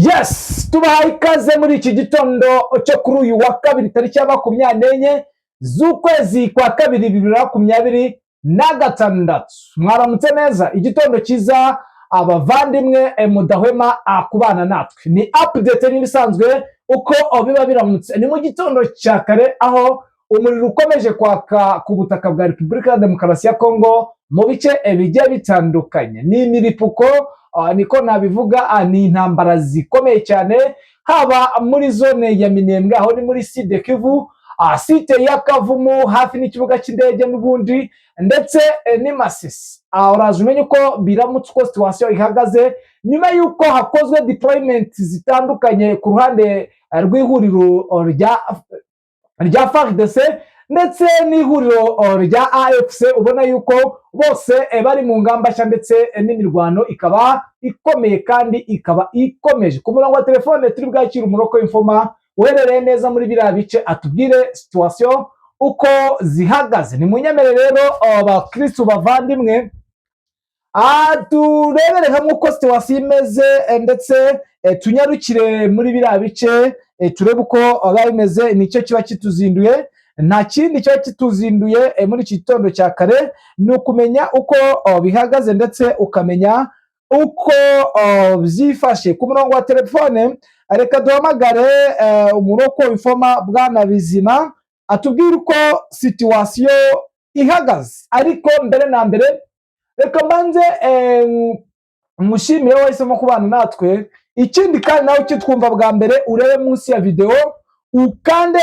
Yes, tubahaye ikaze muri iki gitondo cyo kuri uyu wa kabiri tariki ya 24 z'ukwezi kwa kabiri 2026. Mwaramutse neza, igitondo cyiza abavandimwe mudahwema kubana natwe. Ni update n'ibisanzwe uko biba biramutse. Ni mu gitondo cya kare aho umuriro ukomeje kwaka ku butaka bwa Repubulika ya Demokarasi ya Kongo mu bice bigiye bitandukanye. Ni imiripuko niko nabivuga, ni intambara zikomeye cyane haba muri zone ya Minembwe aho ni muri Sud Kivu, site ya Kavumu hafi n'ikibuga cy'indege n'ubundi, ndetse ni Masisi. Uraje umenye uko biramutse uko situation ihagaze nyuma y'uko hakozwe deployment zitandukanye ku ruhande rw'ihuriro rya FARDC ndetse n'ihuriro rya AFC. Ubona yuko bose bari mu ngamba nshya ndetse n'imirwano ikaba ikomeye kandi ikaba ikomeje. Ku murongo wa telefone turi bwakira umuroko w'infoma uherereye neza muri biriya bice atubwire situation uko zihagaze. Ni munyemere rero abakristo bavandimwe turebere hamwe uko situation imeze ndetse tunyarukire muri biriya bice turebe uko biba bimeze. Nicyo kiba kituzinduye, nta kindi kiba kituzinduye muri iki gitondo cya kare, ni ukumenya uko bihagaze ndetse ukamenya uko byifashe. Ku murongo wa telefone reka duhamagare umuroko w'infoma Bwana Bizima atubwire uko situation ihagaze. Ariko mbere na mbere reka mbanze mushimire wahisemo kubana natwe. Ikindi kandi nawe ukitwumva bwa mbere urebe munsi ya video ukande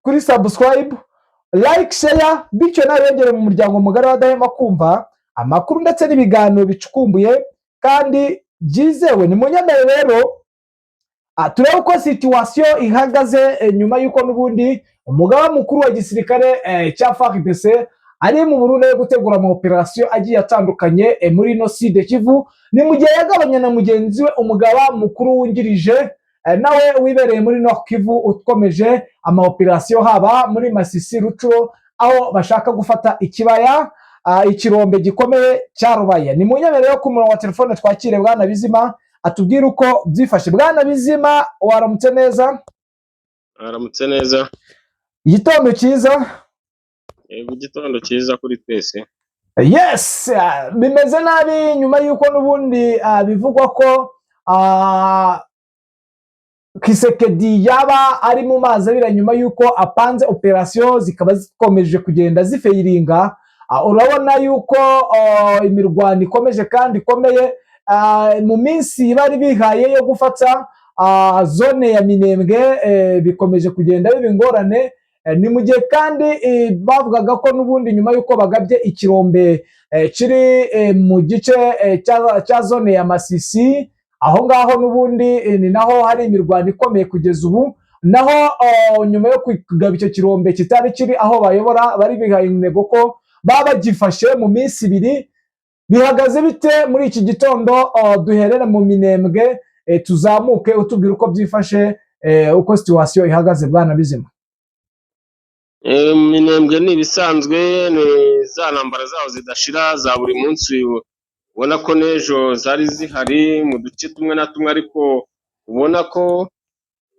kuri subscribe, like, share, bityo nawe yongere mu muryango mugari wadahema kumva amakuru ndetse n'ibiganiro bicukumbuye kandi byizewe. Ni munyemere rero turebe uko situation ihagaze nyuma y'uko n'ubundi umugaba mukuru wa gisirikare cya FARDC ari mu Burundi yo gutegura ama operation agiye atandukanye muri no Sud Kivu. Ni mu gihe yagabanya na mugenzi we umugaba mukuru wungirije nawe wibereye muri Nord Kivu ukomeje ama operation haba muri Masisi, Rucuro aho bashaka gufata ikibaya ikirombe gikomeye cya Rubaya. Ni munyemere yo ku murongo wa telefone twakire Bwana Bizima atubwire uko byifashe. Bwana Bizima, waramutse neza? Aramutse neza. Igitondo cyiza. Igitondo cyiza kuri twese. Yes, bimeze nabi nyuma y'uko n'ubundi bivugwa ko Kisekedi yaba ari mu mazi abira nyuma y'uko apanze operation zikaba zikomeje kugenda zifeiringa. Urabona y'uko imirwano ikomeje kandi ikomeye mu minsi bari bihaye yo gufata zone ya Minembwe bikomeje kugenda biba ingorane. Ni mu gihe kandi bavugaga ko n'ubundi nyuma y'uko bagabye ikirombe kiri mu gice cya zone ya Masisi, aho ngaho n'ubundi ni naho hari imirwano ikomeye kugeza ubu. Naho nyuma yo kugaba icyo kirombe kitari kiri aho bayobora, bari bihaye intego ko baba bagifashe mu minsi ibiri. Bihagaze bite muri iki gitondo? Duherere mu Minembwe tuzamuke utubwira uko byifashe, uko situation ihagaze Bwana Bizima. Minembwe ni ibisanzwe, ni za ntambara zaho zidashira za buri munsi. Ubona ko n'ejo zari zihari mu duce tumwe na tumwe, ariko ubona ko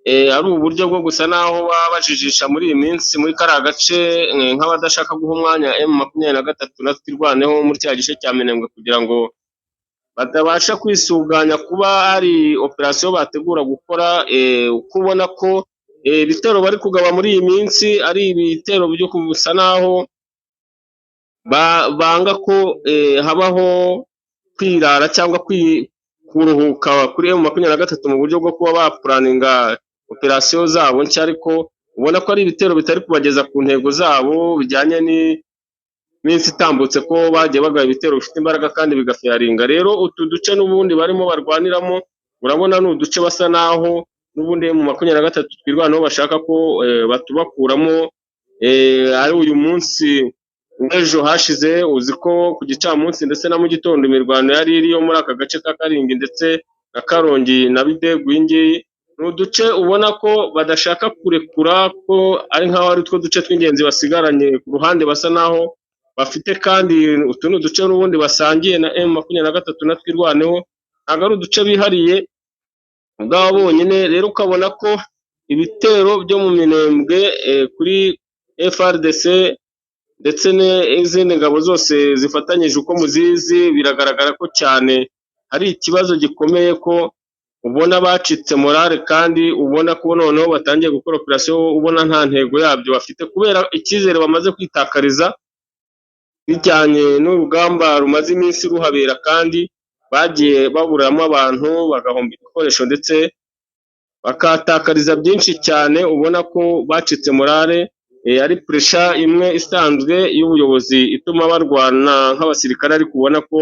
ari uburyo bwo gusa naho bajijisha muri iyi minsi muri kariya gace nk'abadashaka guha umwanya M23 na twirwaneho muri cya gice cya Minembwe kugira ngo batabasha kwisuganya kuba hari operation bategura gukora. Uko ubona ko ibitero bari kugaba muri iyi minsi ari ibitero byo kubusa naho banga ko habaho kwirara cyangwa kuruhuka kuri M23 mu buryo bwo kuba bapuraninga operation zabo nshya. Ariko ubona ko ari ibitero bitari kubageza ku ntego zabo bijyanye n'iminsi itambutse, ko bagiye bagaba ibitero bifite imbaraga kandi bigafiyaringa. Rero utu duce n'ubundi barimo barwaniramo urabona ni uduce basa naho n'ubundi M23 twirwanaho bashaka ko batubakuramo. Ari uyu munsi ejo hashize uzi ko ku gicamunsi ndetse na mu gitondo imirwano yari iriyo muri aka gace ka Karingi ndetse na Karongi na Bidegwingi. Ni uduce ubona ko badashaka kurekura, ko ari nk'aho ari two duce tw'ingenzi basigaranye ku ruhande basa naho bafite, kandi utu ni uduce n'ubundi basangiye na M23 na twirwaneho. Ntabwo ari uduce bihariye, ubwabo bonyine. Rero ukabona ko ibitero byo mu Minembwe kuri FRDC ndetse n'izindi ngabo zose zifatanyije uko muzizi, biragaragara ko cyane hari ikibazo gikomeye, ko ubona bacitse morale kandi ubona ko noneho batangiye gukora operasiyo, ubona nta ntego yabyo bafite kubera icyizere bamaze kwitakariza bijyanye n'urugamba rumaze iminsi ruhabera, kandi bagiye baburamo abantu, bagahomba ibikoresho ndetse bakatakariza byinshi cyane. Ubona ko bacitse morale, ari puresha imwe isanzwe y'ubuyobozi ituma barwana nk'abasirikare, ariko ubona ko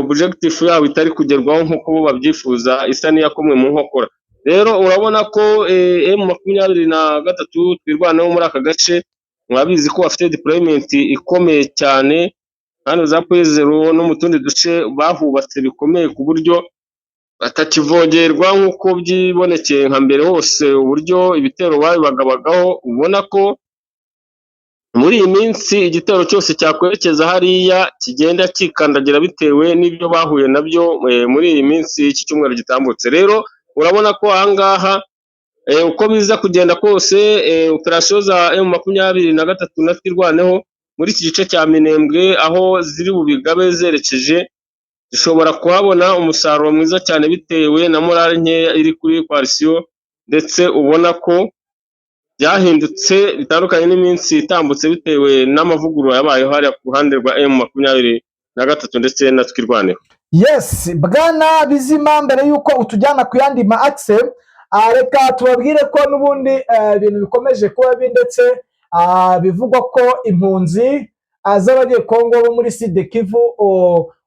objectif yabo itari kugerwaho nk'uko bo babyifuza, isa n'iyakomwe mu nkokora. Rero urabona ko M23 twirwanaho muri aka gace, mwabizi ko bafite deployment ikomeye cyane hano za Pwezero no mu tundi duce bahubatse bikomeye, ku buryo batakivogerwa nk'uko byibonekeye nka mbere hose, uburyo ibitero babibagabagaho. Ubona ko muri iyi minsi igitero cyose cyakwerekeza hariya kigenda kikandagira bitewe n'ibyo bahuye nabyo muri iyi minsi y'iki cyumweru gitambutse. Rero urabona ko ahangaha uko biza kugenda kose, operasiyo za M23 na twirwaneho muri iki gice cya Minembwe aho ziri bubigabe zerekeje, zishobora kuhabona umusaruro mwiza cyane bitewe na morale nkeya iri kuri coalition, ndetse ubona ko byahindutse bitandukanye n'iminsi itambutse bitewe n'amavugurura yabayeho hariya ku ruhande rwa M23 ndetse na twirwaneho. Yes, bwana Bizima, mbere yuko utujyana ku yandi ma axe, reka tubabwire ko n'ubundi ibintu bikomeje kuba ndetse bivugwa ko impunzi z'abanyekongo bo muri Sud Kivu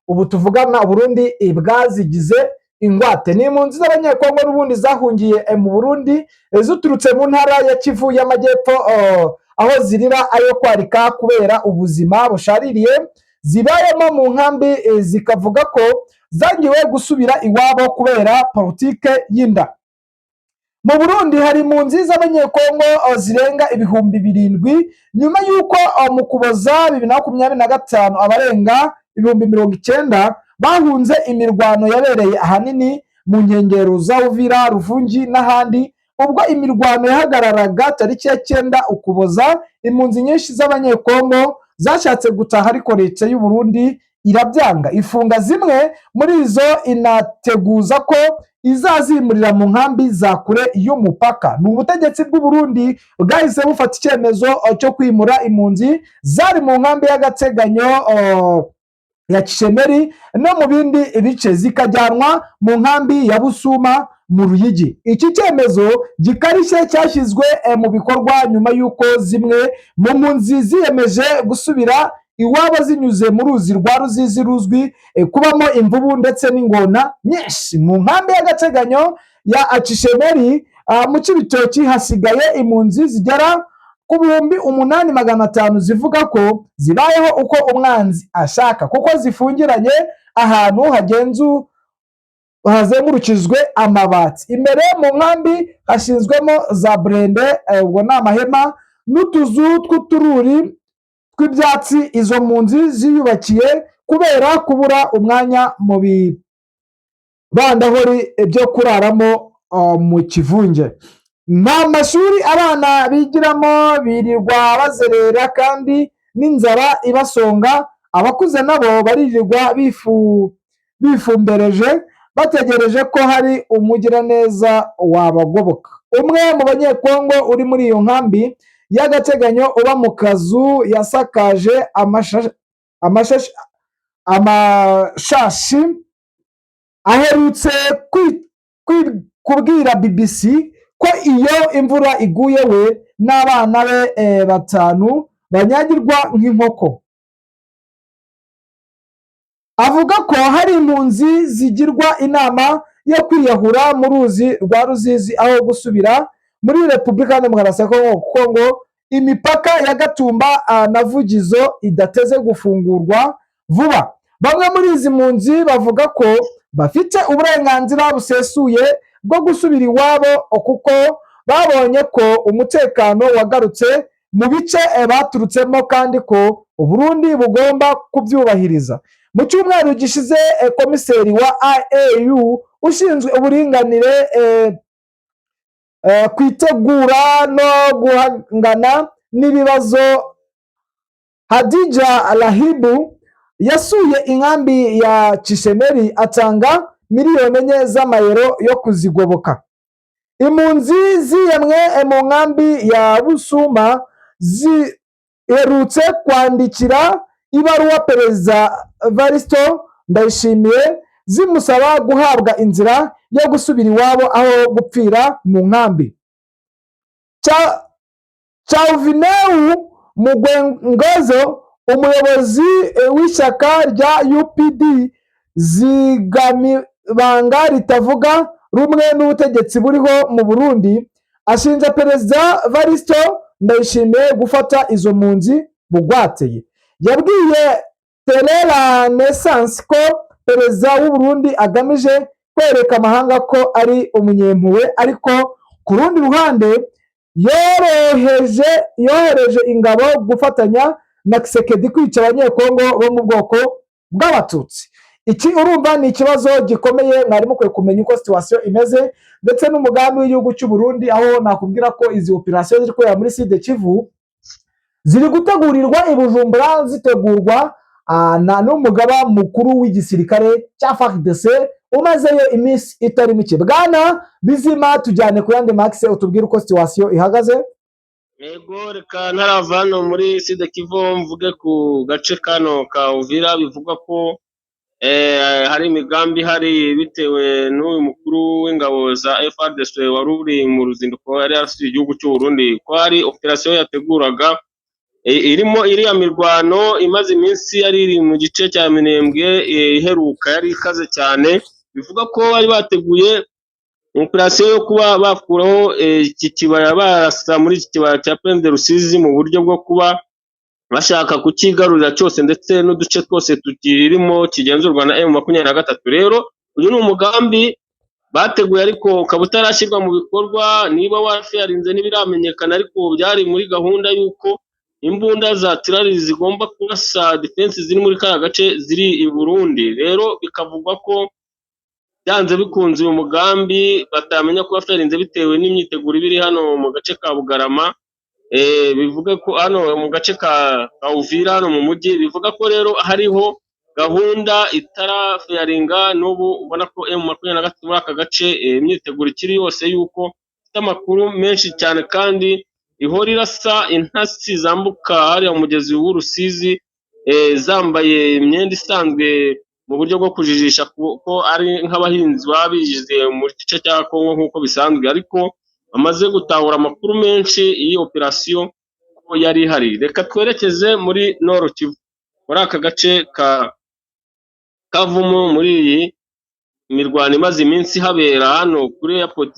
ubu tuvugana Burundi bwazigize ingwate. Ni impunzi z'abanyekongo n'ubundi zahungiye mu Burundi ziturutse mu ntara ya Kivu y'Amajyepfo, aho zirira ayo kwarika kubera ubuzima bushaririye zibayemo mu nkambi, zikavuga ko zangiwe gusubira iwabo kubera politike y'inda. Mu Burundi hari impunzi z'abanyekongo zirenga 7,000 nyuma y'uko mu Kuboza 2025 abarenga 90,000 bahunze imirwano yabereye ahanini mu nkengero za Uvira, Ruvungi n'ahandi. Ubwo imirwano yahagararaga tariki ya 9 Ukuboza, impunzi nyinshi z'abanyekongo zashatse gutaha, ariko leta y'u Burundi irabyanga, ifunga zimwe muri izo, inateguza ko izazimurira mu nkambi za kure y'umupaka. Ni ubutegetsi bw'u Burundi bwahise bufata icyemezo cyo kwimura impunzi zari mu nkambi y'agateganyo ya Kishemeri no mu bindi bice, zikajyanwa mu nkambi ya Busuma mu Ruyigi. Iki cyemezo gikarishye cyashyizwe mu bikorwa nyuma y'uko zimwe mu mpunzi ziyemeje gusubira iwabo zinyuze mu ruzi rwa Ruzizi ruzwi kubamo imvubu ndetse n'ingona nyinshi. Mu nkambi y'agateganyo ya Kishemeri mu Cibitoki hasigaye impunzi zigera ku 8,500 zivuga ko zibayeho uko umwanzi ashaka, kuko zifungiranye ahantu hazengurukijwe amabati. Imbere mu nkambi hashinzwemo za burende, ubwo ni amahema n'utuzu tw'utururi tw'ibyatsi. Izo mpunzi ziyubakiye kubera kubura umwanya mu bibandahori byo kuraramo mu kivunge. Nta mashuri abana bigiramo, birirwa bazerera kandi n'inzara ibasonga. Abakuze nabo baririrwa bifumbereje bategereje ko hari umugiraneza wabagoboka. Umwe mu banyekongo uri muri iyo nkambi y'agateganyo uba mu kazu yasakaje amashashi aherutse kubwira BBC ko iyo imvura iguye we n'abana be 5 banyagirwa nk'inkoko. Avuga ko hari impunzi zigirwa inama yo kwiyahura mu ruzi rwa Ruzizi aho gusubira muri Repubulika ya Demokarasi ya Kongo, kuko ngo imipaka ya Gatumba na Vugizo idateze gufungurwa vuba. Bamwe muri izi mpunzi bavuga ko bafite uburenganzira busesuye bwo gusubira iwabo, kuko babonye ko umutekano wagarutse mu bice baturutsemo kandi ko Uburundi bugomba kubyubahiriza. mu cyumweru gishize komiseri wa IAU ushinzwe uburinganire kwitegura no guhangana n'ibibazo Hadija Rahibu yasuye inkambi ya Chishemeri atanga miliyoni 4 z'amayero yo kuzigoboka. Impunzi ziyemwe mu nkambi ya Busuma ziherutse kwandikira ibaruwa Perezida Evaristo Ndayishimiye zimusaba guhabwa inzira yo gusubira iwabo aho gupfira mu nkambi. Chauvineu Mugwengozo, umuyobozi w'ishyaka rya UPD Zigamibanga ritavuga rumwe n'ubutegetsi buriho mu Burundi, ashinja Perezida Evaristo Ndayishimiye gufata izo mpunzi bugwateye. Yabwiye Terera Nesansi ko Perezida w'u Burundi agamije kwereka amahanga ko ari umunyempuhwe, ariko ku rundi ruhande yohereje ingabo gufatanya na Kisekedi kwica abanyekongo bo mu bwoko bw'abatutsi. Iki urumva ni ikibazo gikomeye, mwari mukwiye kumenya uko situation imeze ndetse n'umugambi w'igihugu cy'u Burundi, aho nakubwira ko izi operation ziri kubera muri Sud Kivu ziri gutegurirwa i Bujumbura, zitegurwa n'umugaba mukuru w'igisirikare cya FARDC umazeyo iminsi itari mike. Bwana Bizima, tujyane ku yandi Max utubwire uko situation ihagaze. Yego, reka ntarava hano muri Sud Kivu mvuge ku gace kano ka Uvira. Bivugwa ko hari imigambi hari bitewe n'uyu mukuru w'ingabo za FARDC wari uri mu ruzinduko yari yarasuye igihugu cy'u Burundi, ko hari operation yateguraga irimo iriya mirwano imaze iminsi yari iri mu gice cya Minembwe iheruka yari ikaze cyane. Bivuga ko bari bateguye operation yo kuba bakuraho iki kibaya, barasa muri iki kibaya cya Plaine de Rusizi mu buryo bwo kuba bashaka kukigarurira cyose ndetse n'uduce twose tukirimo kigenzurwa na M23. Rero uyu ni umugambi bateguye ariko ukaba utarashyirwa mu bikorwa, niba wafiyarinze n'ibiramenyekana, ariko byari muri gahunda y'uko imbunda za tirari zigomba kurasa defense ziri muri kaya gace ziri i Burundi. Rero bikavugwa ko byanze bikunze uyu mugambi batamenya ko wafiyarinze bitewe n'imyiteguro ibiri hano mu gace ka Bugarama. Bivuga ko hano mu gace ka Uvira hano mu mujyi, bivuga ko rero hariho gahunda itarafiyaringa n'ubu. Ubona ko M23 muri aka gace imyiteguro ikiri yose y'uko ifite amakuru menshi cyane kandi ihora irasa intasi zambuka hariya umugezi w'Urusizi zambaye imyenda isanzwe mu buryo bwo kujijisha ko ari nk'abahinzi babigize mu gice cya Kongo nk'uko bisanzwe, ariko bamaze gutahura amakuru menshi iyi operation ko yari ihari. Reka twerekeze muri Nord Kivu, muri aka gace ka Kavumu, muri iyi mirwano imaze iminsi habera hano kuri airport,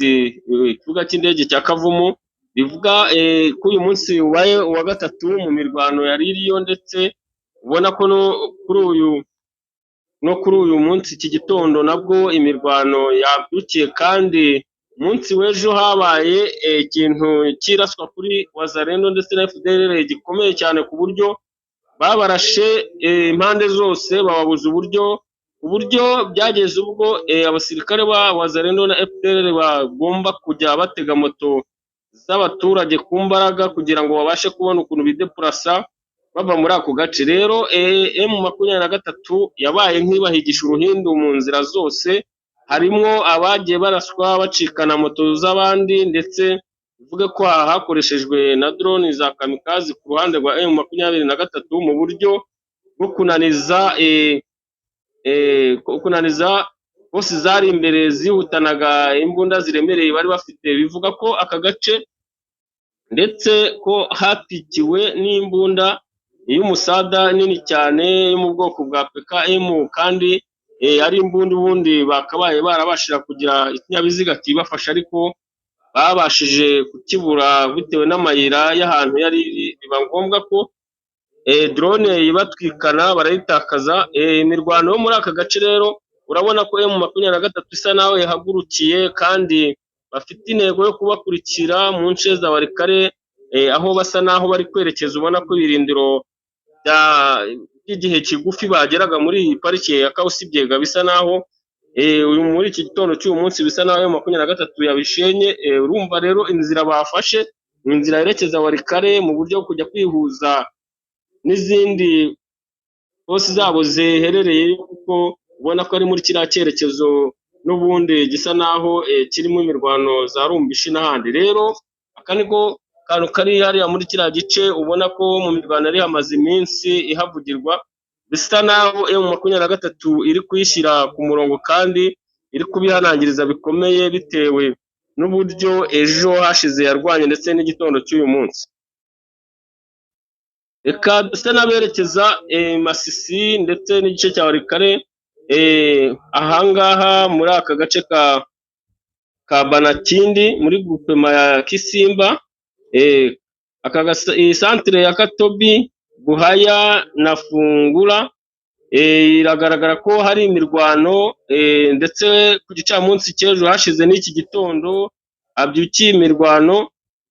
ikibuga cy'indege cya Kavumu. Bivuga ko uyu munsi ubaye uwa gatatu mu mirwano yari iriyo, ndetse ubona ko kuri uyu munsi iki gitondo nabwo imirwano yabyukiye, kandi umunsi w'ejo habaye ikintu kiraswa kuri Wazalendo ndetse na FDLR gikomeye cyane, ku buryo babarashe impande zose bababuza uburyo byageze ubwo abasirikare ba Wazalendo na FDLR bagomba kujya batega moto z'abaturage ku mbaraga kugira ngo babashe kubona ukuntu bideplasa bava muri ako gace. Rero M23 yabaye nk'ibahigisha uruhindu mu nzira zose, harimo abagiye baraswa bacikana moto z'abandi, ndetse bivuge ko hakoreshejwe na drone za kamikazi ku ruhande rwa M23 mu buryo bwo kunaniza bose zari imbere zihutanaga imbunda ziremereye bari bafite. Bivuga ko aka gace ndetse ko hatikiwe n'imbunda y'umusada nini cyane yo mu bwoko bwa PKM, kandi ari imbunda ubundi bakabaye barabashira kugira ikinyabiziga kibafasha, ariko babashije kukibura bitewe n'amayira y'ahantu yari. Biba ngombwa ko drone ibatwikana barayitakaza. Imirwano yo muri aka gace rero urabona ko M23 isa naho yahagurukiye, kandi bafite intego yo kubakurikira mu nce za Warikare, aho basa naho bari kwerekeza. Ubona ko ibirindiro cy'igihe kigufi bageraga muri iyi parike ya Kahusi-Biega, bisa naho muri iki gitondo cy'uyu munsi bisa naho 23 yabishenye. Urumva rero inzira bafashe ni inzira yerekeza Walikale mu buryo bwo kujya kwihuza n'izindi hose zabo ziherereye, kuko ubona ko ari muri kiriya cyerekezo n'ubundi gisa naho kirimo imirwano za Rumbishi n'ahandi. Rero aka niko kantu kari hariya muri kiriya gice, ubona ko mu mirwano yari hamaze iminsi ihavugirwa, bisa naho M23 iri kuyishyira ku murongo kandi iri kubihanangiriza bikomeye bitewe n'uburyo ejo hashize yarwanye ndetse n'igitondo cy'uyu munsi. Reka dusa n'aberekeza Masisi ndetse n'igice cya Walikale, ahangaha muri aka gace ka Banakindi muri groupema ya Kisimba, iyi centre ya Katobi, Buhaya na Fungura, iragaragara ko hari imirwano, ndetse ku gicamunsi cy'ejo hashize n'iki gitondo habyukiye imirwano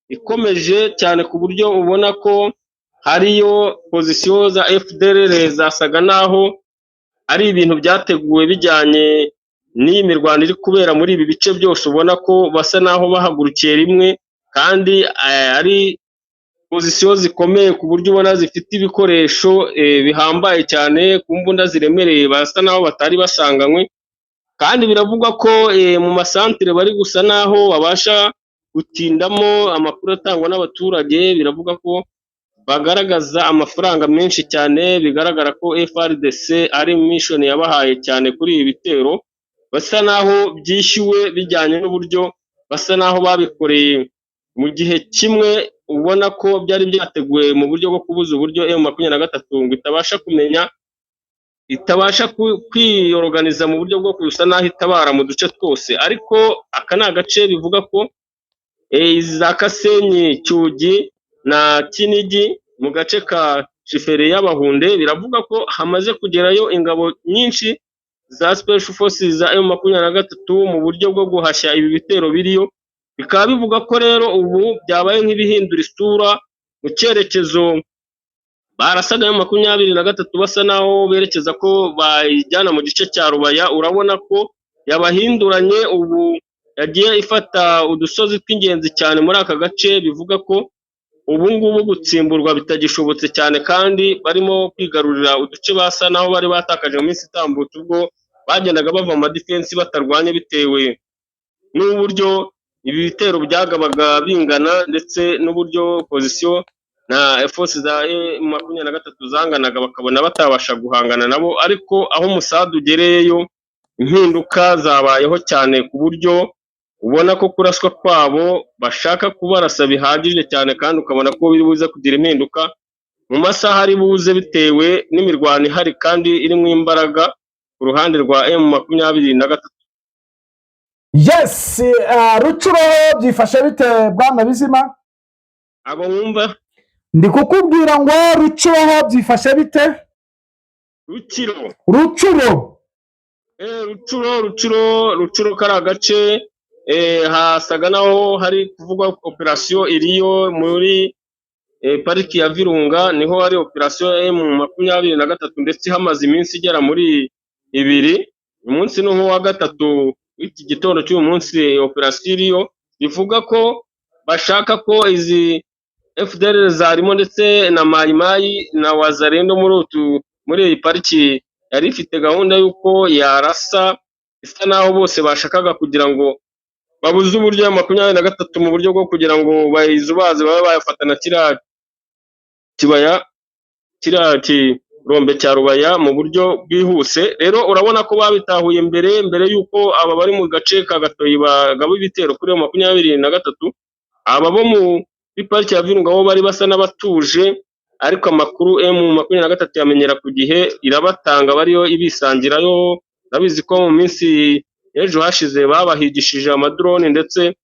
ikomeje cyane, ku buryo ubona ko hariyo pozisiyo za FDLR zasaga naho ari ibintu byateguwe bijyanye n'iyi mirwano iri kubera muri ibi bice byose, ubona ko basa naho bahagurukiye rimwe kandi ari pozisiyo zikomeye ku buryo ubona zifite ibikoresho bihambaye cyane, ku mbunda ziremereye basa naho batari basanganywe. Kandi biravugwa ko mu masantere bari gusa naho babasha gutindamo amakuru atangwa n'abaturage, biravuga ko bagaragaza amafaranga menshi cyane, bigaragara ko FRDC ari mission yabahaye cyane kuri ibi bitero, basa naho byishyuwe bijyanye n'uburyo basa naho babikoreye mu gihe kimwe, ubona ko byari byateguwe mu buryo bwo kubuza uburyo M23 ngo itabasha kwiyoroganiza mu buryo bwo kusa naho itabara mu duce twose. Ariko aka ni agace bivuga ko za Kasenyi, Cyugi na Kinigi mu gace ka Shifere y'Abahunde, biravuga ko hamaze kugerayo ingabo nyinshi za Special Forces za M23 mu buryo bwo guhashya ibi bitero biriyo. Bikaba bivuga ko rero ubu byabaye nk'ibihindura isura mu cyerekezo barasaga M23 basa naho berekeza ko bayijyana mu gice cya Rubaya. Urabona ko yabahinduranye, ubu yagiye ifata udusozi tw'ingenzi cyane muri aka gace, bivuga ko ubu ngubu gutsimburwa bitagishobotse cyane, kandi barimo kwigarurira uduce basa naho bari batakaje mu minsi itambutse, ubwo bagendaga bava mu madefensi batarwanye bitewe n'uburyo ibi bitero byagabaga bingana, ndetse n'uburyo pozisiyo na force za M23 zanganaga, bakabona batabasha guhangana nabo. Ariko aho Musadu ugereyeyo impinduka zabayeho cyane, ku buryo ubona ko kuraswa kwabo bashaka kubarasa bihagije cyane, kandi ukabona ko biri buze kugira impinduka mu masaha ari buze bitewe n'imirwano ihari kandi irimo imbaraga ku ruhande rwa M23. Yes, Rucuro byifashe bite bwana Bizima? Abo mwumva ndi kukubwira ngo Rucuro byifashe bite? Rucuro kari agace hasaga naho hari kuvugwa operasiyo iriyo muri pariki ya Virunga, niho hari operasiyo M23 ndetse hamaze iminsi igera muri 2. Uyu munsi ni wa gatatu w'iki gitondo cy'uyu munsi operasiyo iriyo, bivuga ko bashaka ko izi FDLR zarimo ndetse na Mayimayi na Wazalendo muri iyi pariki yari ifite gahunda y'uko yarasa, isa naho bose bashakaga kugira ngo babuze uburyo ya 23 mu buryo bwo kugira ngo bayizubaze babe bayafatana kiriya kirombe cya Rubaya mu buryo bwihuse. Rero urabona ko babitahuye mbere y'uko aba bari mu gace ka Gatoyi bagaba ibitero kuri 23. Aba bo muri pariki ya Virunga bo bari basa n'abatuje, ariko amakuru M23 yamenyera ku gihe irabatanga, bariyo ibisangirayo. Nabizi ko mu minsi ejo hashize babahigishije amadrone ndetse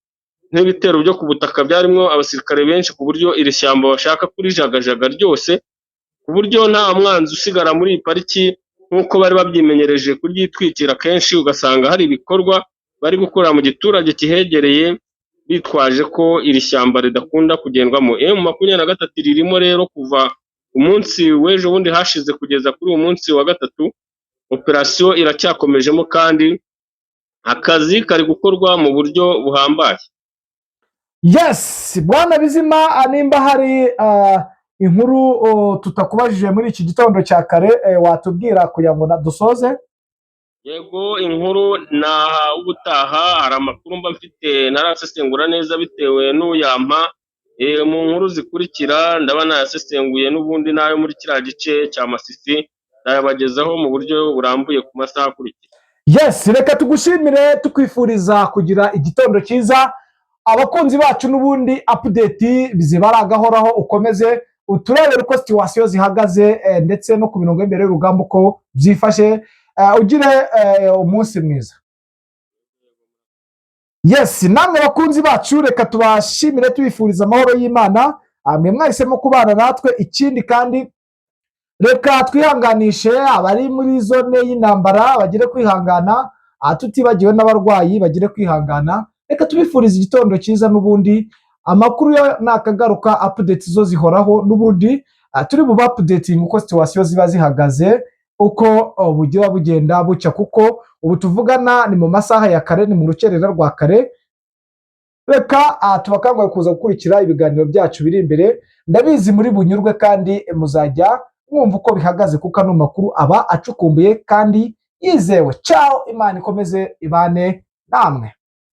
n'ibitero byo ku butaka byarimo abasirikare benshi, ku buryo iri shyamba bashaka kurijagajaga ryose, ku buryo nta mwanzi usigara muri iyi pariki nk'uko bari babyimenyereje kuryitwikira. Kenshi ugasanga hari ibikorwa bari gukora mu giturage kihegereye bitwaje ko iri shyamba ridakunda kugendwamo. M23 ririmo rero kuva umunsi w'ejo bundi hashize kugeza kuri uyu munsi wa gatatu, operasiyo iracyakomejemo kandi akazi kari gukorwa mu buryo buhambaye. Yes, bwana Bizima, nimba hari inkuru tutakubajije muri iki gitondo cya kare watubwira kugira ngo dusoze. Yego, inkuru naha ubutaha, hari amakuru mba mfite narasesengura neza bitewe n'uyampa. Mu nkuru zikurikira ndaba nayasesenguye n'ubundi nayo muri kiriya gice cya Masisi ndayabagezaho mu buryo burambuye ku masaha akurikira. Yes, reka tugushimire tukwifuriza kugira igitondo cyiza. Abakunzi bacu n'ubundi update bizibaragahoraho, ukomeze uturebere uko situation zihagaze ndetse no ku mirongo y'imbere y'urugamba uko byifashe. Ugire umunsi mwiza. Yes, namwe bakunzi bacu reka tubashimire tubifuriza amahoro y'Imana. Mwe mwahisemo kubana natwe, ikindi kandi reka twihanganishe abari muri zone y'intambara bagire kwihangana, tutibagiwe n'abarwayi bagire kwihangana. Reka tubifuriza igitondo cyiza, n'ubundi amakuru yo nakagaruka, update zo zihoraho, n'ubundi turi buba updating uko situation ziba zihagaze, uko bugiye bugenda bucya, kuko ubu tuvugana ni mu masaha ya kare, ni mu rukerera rwa kare. Reka tubakangurira kuza gukurikira ibiganiro byacu biri imbere. Ndabizi muri bunyurwe kandi muzajya mwumva uko bihagaze, kuko ano makuru aba acukumbuye kandi yizewe. Ciao, Imana ikomeze ibane namwe.